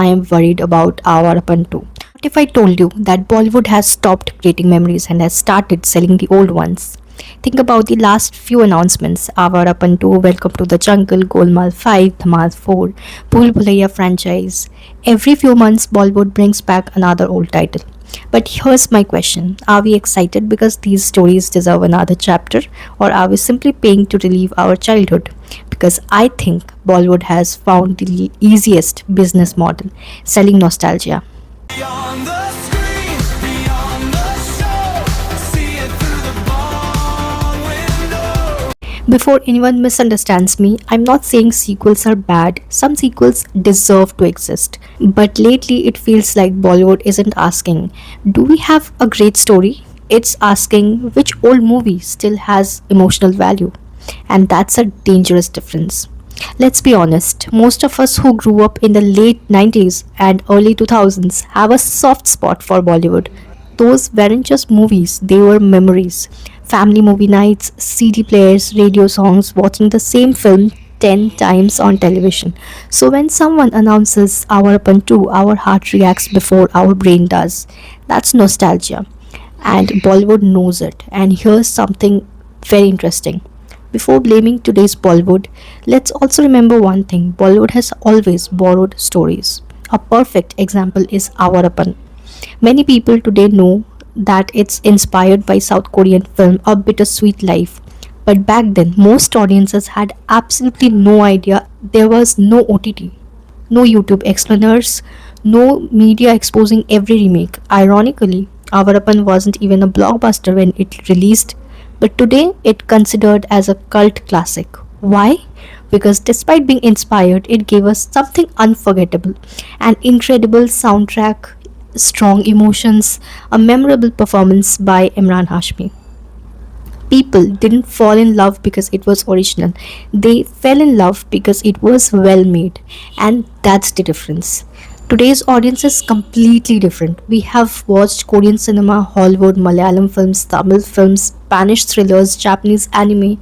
I am worried about our Apan too. What if I told you that Bollywood has stopped creating memories and has started selling the old ones? Think about the last few announcements. Our Apan 2, Welcome to the Jungle, Golmaal 5, Dhamal 4, Bhool Bhulaiya franchise. Every few months, Bollywood brings back another old title. But here's my question. Are we excited because these stories deserve another chapter, or are we simply paying to relive our childhood? Because I think Bollywood has found the easiest business model, selling nostalgia. Beyond the screen, beyond the show, see it through the ball window. Before anyone misunderstands me, I'm not saying sequels are bad. Some sequels deserve to exist. But lately, it feels like Bollywood isn't asking, do we have a great story? It's asking which old movie still has emotional value. And that's a dangerous difference. Let's be honest, most of us who grew up in the late 90s and early 2000s have a soft spot for Bollywood. Those weren't just movies, they were memories. Family movie nights, CD players, radio songs, watching the same film 10 times on television. So when someone announces Our Upon 2, our heart reacts before our brain does. That's nostalgia. And Bollywood knows it. And here's something very interesting. Before blaming today's Bollywood, let's also remember one thing: Bollywood has always borrowed stories. A perfect example is Our Apan. Many people today know that it's inspired by South Korean film A Bittersweet Life. But back then, most audiences had absolutely no idea there was no OTT, no YouTube explainers, no media exposing every remake. Ironically, Our Apan wasn't even a blockbuster when it released, but today it considered as a cult classic. Why? Because despite being inspired, it gave us something unforgettable: an incredible soundtrack, strong emotions, a memorable performance by Imran Hashmi. People didn't fall in love because it was original. They fell in love because it was well made. And that's the difference. Today's audience is completely different. We have watched Korean cinema, Hollywood, Malayalam films, Tamil films, Spanish thrillers, Japanese anime.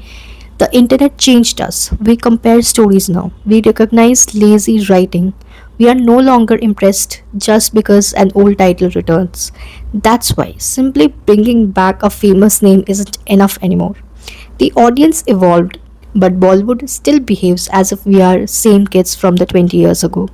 The internet changed us. We compare stories now. We recognize lazy writing. We are no longer impressed just because an old title returns. That's why simply bringing back a famous name isn't enough anymore. The audience evolved, but Bollywood still behaves as if we are same kids from the 20 years ago.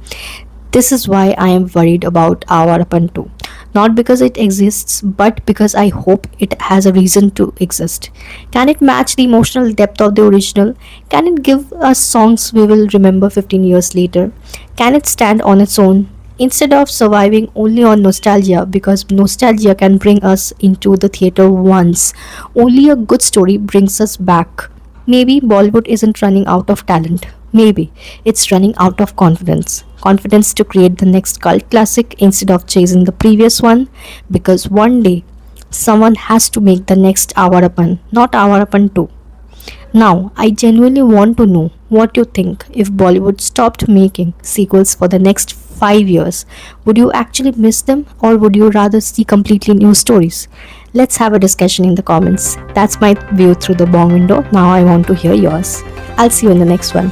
This is why I am worried about our Apan 2. Not because it exists, but because I hope it has a reason to exist. Can it match the emotional depth of the original? Can it give us songs we will remember 15 years later? Can it stand on its own? Instead of surviving only on nostalgia, because nostalgia can bring us into the theater once, only a good story brings us back. Maybe Bollywood isn't running out of talent. Maybe it's running out of confidence. Confidence to create the next cult classic instead of chasing the previous one. Because one day, someone has to make the next Our Apan, not Our Apan 2. Now, I genuinely want to know what you think. If Bollywood stopped making sequels for the next 5 years, would you actually miss them, or would you rather see completely new stories? Let's have a discussion in the comments. That's my view through the bong window. Now I want to hear yours. I'll see you in the next one.